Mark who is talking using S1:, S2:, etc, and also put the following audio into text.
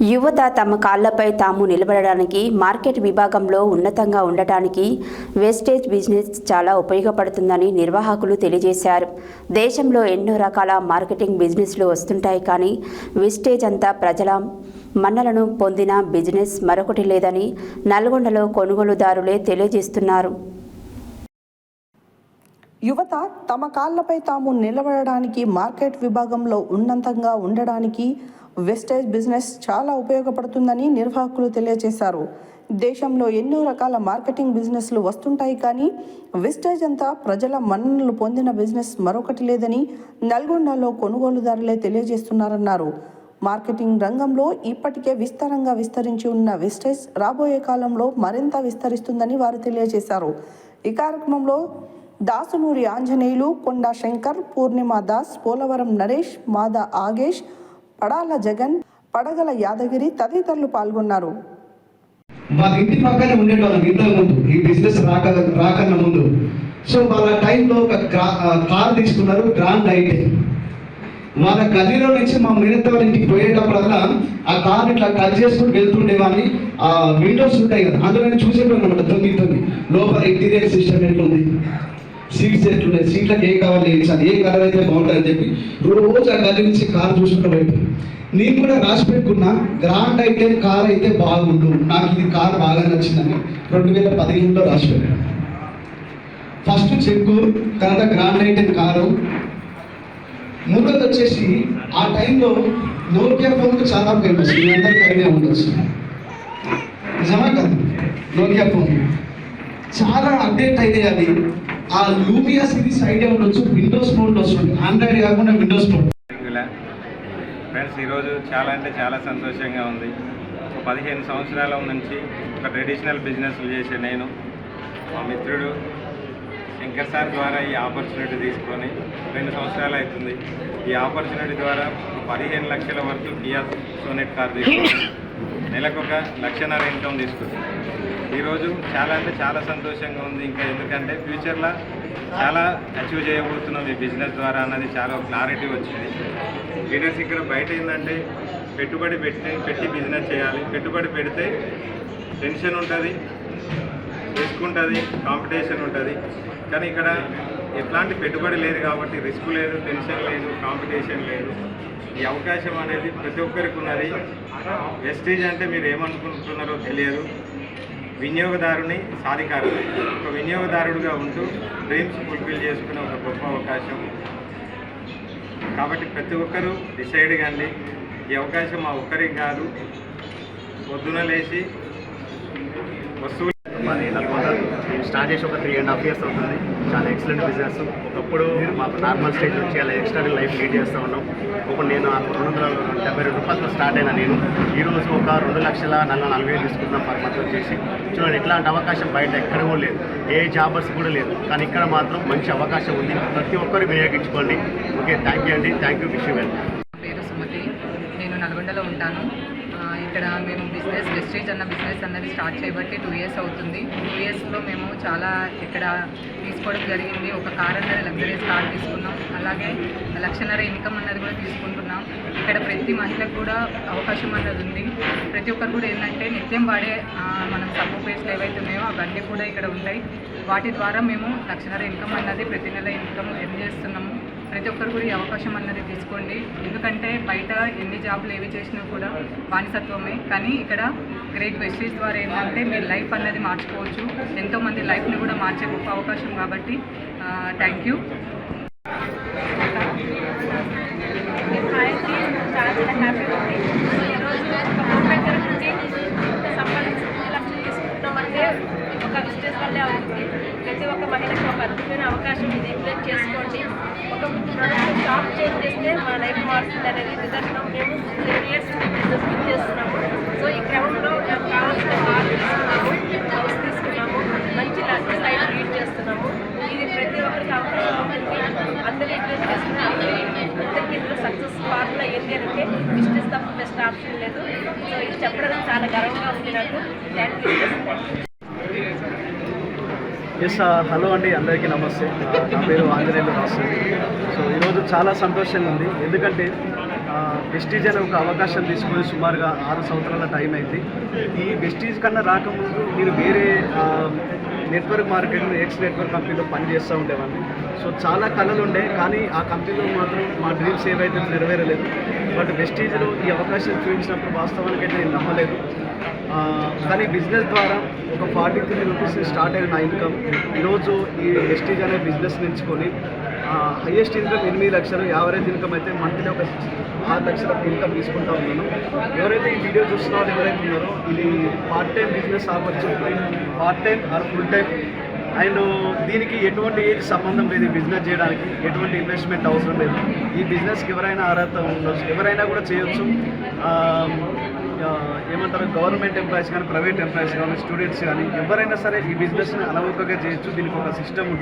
S1: యువత తమ కాళ్లపై తాము నిలబడడానికి, మార్కెట్ విభాగంలో ఉన్నతంగా ఉండటానికి వేస్టేజ్ బిజినెస్ చాలా ఉపయోగపడుతుందని నిర్వాహకులు తెలియజేశారు. దేశంలో ఎన్నో రకాల మార్కెటింగ్ బిజినెస్లు వస్తుంటాయి, కానీ వేస్టేజ్ అంతా ప్రజల మన్నలను పొందిన బిజినెస్ మరొకటి లేదని నల్గొండలో కొనుగోలుదారులే తెలియజేస్తున్నారు.
S2: యువత తమ కాళ్లపై తాము నిలబడడానికి, మార్కెట్ విభాగంలో ఉన్నతంగా ఉండడానికి వేస్టేజ్ బిజినెస్ చాలా ఉపయోగపడుతుందని నిర్వాహకులు తెలియజేశారు. దేశంలో ఎన్నో రకాల మార్కెటింగ్ బిజినెస్లు వస్తుంటాయి, కానీ వేస్టేజ్ అంతా ప్రజల మన్ననలు పొందిన బిజినెస్ మరొకటి లేదని నల్గొండలో కొనుగోలుదారులే తెలియజేస్తున్నారన్నారు. మార్కెటింగ్ రంగంలో ఇప్పటికే విస్తారంగా విస్తరించి ఉన్న వేస్టేజ్ రాబోయే కాలంలో మరింత విస్తరిస్తుందని వారు తెలియజేశారు. ఈ కార్యక్రమంలో దాసునూరి ఆంజనేయులు, కొండా శంకర్, పూర్ణిమ దాస్, పోలవరం నరేష్, మాద ఆగేష్, పడాల జగన్, పడగల యాదగిరి తదితరులు పాల్గొన్నారు.
S3: మా ఇంటి పక్కనే ఉండేవాళ్ళం ఇంతకు ముందు, ఈ బిజినెస్ రాకన్నా ముందు. సో వాళ్ళ టైంలో ఒక కార్ తీసుకున్నారు, గ్రాండ్ ఐటే. వాళ్ళ గదిలో నుంచి మా మిగతా వాళ్ళ ఇంటికి పోయేటప్పుడల్లా ఆ కార్ ఇట్లా టచ్ చేసుకుని వెళ్తుండేవాని. ఆ విండోస్ ఉంటాయి కదా, అందులో చూసేటోళ్ళు అనమాట తొంగి లోపల ఇంటీరియర్ సిస్టమ్ ఎట్లుంది, సీట్స్ ఎట్లున్నాయి, సీట్లకు ఏ కావాలి ఏ కలర్ అయితే బాగుంటుందని చెప్పి రోజు ఆ గది నుంచి కార్ చూసుకుంటూ వైపు నేను కూడా రాసి పెట్టుకున్నా, గ్రాండ్ అయితే కార్ అయితే బాగుండు, నాకు ఇది కార్ బాగా నచ్చిందని 2015లో రాసి పెట్టాను. ఫస్ట్ చెక్కు, తర్వాత గ్రాండ్ అయితే కారు. మూడోది వచ్చేసి ఆ టైంలో నోకియా ఫోన్లు చాలా ఫేమస్, మీ అందరికీ ఐడియా ఉండొచ్చు, నిజమా కదా? నోకియా ఫోన్ చాలా అప్డేట్ అయితే అది. ఆ లూమియా సిరీస్ ఐడియా ఉండొచ్చు, విండోస్ ఫోన్లో వస్తుంది, ఆండ్రాయిడ్ కాకుండా విండోస్ ఫోన్.
S4: ఫ్రెండ్స్, ఈరోజు చాలా సంతోషంగా ఉంది. 15 సంవత్సరాల నుంచి ఒక ట్రెడిషనల్ బిజినెస్లు చేసే నేను, మా మిత్రుడు శంకర్ సార్ ద్వారా ఈ ఆపర్చునిటీ తీసుకొని 2 సంవత్సరాలు అవుతుంది. ఈ ఆపర్చునిటీ ద్వారా 15 లక్షల వరకు కియా సోనెట్ కార్ తీసుకొని నెలకు 1.5 లక్ష ఇన్కమ్ తీసుకుంది. ఈరోజు చాలా సంతోషంగా ఉంది. ఇంకా ఎందుకంటే ఫ్యూచర్లో చాలా అచీవ్ చేయబోతున్నాం ఈ బిజినెస్ ద్వారా అన్నది చాలా క్లారిటీ వచ్చింది. లీడర్స్ ఇక్కడ బయట ఏంటంటే పెట్టుబడి పెట్టి బిజినెస్ చేయాలి. పెట్టుబడి పెడితే టెన్షన్ ఉంటుంది, రిస్క్ ఉంటుంది, కాంపిటీషన్ ఉంటుంది. కానీ ఇక్కడ ఎట్లాంటి పెట్టుబడి లేదు కాబట్టి రిస్క్ లేదు, టెన్షన్ లేదు, కాంపిటీషన్ లేదు. ఈ అవకాశం అనేది ప్రతి ఒక్కరికి ఉన్నది. వెస్టేజ్ అంటే మీరు ఏమనుకుంటున్నారో తెలియదు. వినియోగదారుని సాధికారత, ఒక వినియోగదారుడిగా ఉంటూ డ్రీమ్స్ ఫుల్ఫిల్ చేసుకునే ఒక గొప్ప అవకాశం. కాబట్టి ప్రతి ఒక్కరూ డిసైడ్ కండి. ఈ అవకాశం మా ఒక్కరికి కాదు. పొద్దున లేచి వస్తువులు
S5: మాది నల్గొండ. మేము స్టార్ట్ చేసి ఒక 3.5 years అవుతుంది. చాలా ఎక్సలెంట్ బిజినెస్. ఒకప్పుడు మాకు నార్మల్ స్టేజ్ నుంచి చాలా ఎక్స్ట్రా లైఫ్ లీడ్ చేస్తూ ఉన్నాం. ఇప్పుడు నేను 272 రూపాయలతో స్టార్ట్ అయినా నేను ఈరోజు ఒక 2,40,000 తీసుకుంటున్నాం పర్ మంత్ వచ్చేసి. చూడండి, ఇట్లాంటి అవకాశం బయట ఎక్కడ కూడా లేదు, ఏ జాబర్స్ కూడా లేదు. కానీ ఇక్కడ మాత్రం మంచి అవకాశం ఉంది. ప్రతి ఒక్కరు వినియోగించుకోండి. ఓకే, థ్యాంక్ యూ అండి. Thank you. Wish you well.
S6: పేరు సుమతి. నేను నల్గొండలో ఉంటాను. ఇక్కడ మేము వెస్టేజ్ అన్న బిజినెస్ అన్నది స్టార్ట్ చేయబట్టి 2 years అవుతుంది. 2 yearsలో మేము చాలా ఇక్కడ తీసుకోవడం జరిగింది. ఒక కార్ అన్నది లగ్జరీస్ కార్ తీసుకున్నాం. అలాగే 1.5 లక్ష ఇన్కమ్ అన్నది కూడా తీసుకుంటున్నాం. ఇక్కడ ప్రతి మహిళకు కూడా అవకాశం అన్నది ఉంది. ప్రతి ఒక్కరు కూడా ఏంటంటే నిత్యం వాడే మనం సబ్బు పేస్ట్లు ఏవైతే ఉన్నాయో అవన్నీ కూడా ఇక్కడ ఉంటాయి. వాటి ద్వారా మేము 1.5 లక్ష ఇన్కమ్ అన్నది ప్రతి నెల ఇన్కమ్ ఎర్న్ చేస్తున్నాము. ప్రతి ఒక్కరు కూడా ఈ అవకాశం అన్నది తీసుకోండి. ఎందుకంటే బయట ఎన్ని జాబులు ఏవి చేసినా కూడా బానిసత్వమే. కానీ ఇక్కడ గ్రేట్ వెస్టేజ్ ద్వారా ఏంటంటే మీ లైఫ్ అన్నది మార్చుకోవచ్చు. ఎంతోమంది లైఫ్ని కూడా మార్చే గొప్ప అవకాశం. కాబట్టి థ్యాంక్ యూ.
S7: ఒక బిజినెస్ వల్లే అవుతుంది. ప్రతి ఒక్క మహిళకి ఒక అద్భుతమైన అవకాశం ఇది. ఇంప్లిమెంట్ చేసుకోండి. ఒక ప్రొడక్ట్ షాప్ చేంజ్ చేస్తే మన లైఫ్ మారుతుంది అనేది నిదర్శనం. మేము 7 years బిజినెస్ చేస్తున్నాము. సో ఈ క్రమంలో నాకు కావాల్సిన కార్ తీసుకున్నాము, హౌస్ తీసుకున్నాము, మంచి లైఫ్ లీడ్ చేస్తున్నాము. ఇది ప్రతి ఒక్కరికి అవకాశం ఉంటుంది. అందరూ ఇంప్లిమెంట్ చేసుకుని అందరికీ ఇందులో సక్సెస్ ఫార్ములా ఏంటి అంటే బిజినెస్ తప్ప బెస్ట్ ఆప్షన్ లేదు. సో ఇది చెప్పడం చాలా గర్వంగా ఉంది నాకు. Thank you.
S5: హలో అండి, అందరికీ నమస్తే. నా పేరు ఆంజనేయులు రాసు. సో ఈరోజు చాలా సంతోషంగా ఉంది. ఎందుకంటే
S8: వెస్టీజ్ అనే ఒక అవకాశం తీసుకొని సుమారుగా 6 సంవత్సరాల టైం అయింది. ఈ వెస్టీజ్ కన్నా రాకముందు నేను వేరే నెట్వర్క్ మార్కెటింగ్ ఎక్స్ నెట్వర్క్ కంపెనీలో పనిచేస్తూ ఉండేవాడిని. సో చాలా కళలు ఉండే, కానీ ఆ కంపెనీలో మాత్రం మా డ్రీమ్స్ ఏవైతే నెరవేరలేదు. బట్ వెస్టీజ్లో ఈ అవకాశం చూపించినప్పుడు వాస్తవానికి అయితే నేను నమ్మలేదు. కానీ బిజినెస్ ద్వారా ఒక 43 రూపీస్ స్టార్ట్ అయిన నా ఇన్కమ్ ఈరోజు ఈ వెస్టీజ్ అనే బిజినెస్ ఎంచుకొని హైయెస్ట్ ఇన్కమ్ 8 లక్షలు, యావరేజ్ ఇన్కమ్ అయితే మంత్లీ ఒక 6 లక్షల ఇన్కమ్ తీసుకుంటా ఉన్నాను. ఎవరైతే ఈ వీడియో చూస్తున్న వాళ్ళు ఎవరైతే ఉన్నారో ఇది part time business opportunity, part time or full time. And దీనికి ఎటువంటి ఏజ్ సంబంధం లేదు. ఈ బిజినెస్ చేయడానికి ఎటువంటి ఇన్వెస్ట్మెంట్ అవసరం లేదు. ఈ బిజినెస్కి ఎవరైనా అర్హత ఉండొచ్చు, ఎవరైనా కూడా చేయొచ్చు. ఏమంటారు, గవర్నమెంట్ ఎంప్లాయీస్ కానీ, ప్రైవేట్ ఎంప్లాయీస్ కానీ, స్టూడెంట్స్ కానీ ఎవరైనా సరే ఈ బిజినెస్ని అలవోకగా చేయొచ్చు. దీనికి ఒక సిస్టమ్ ఉంటుంది.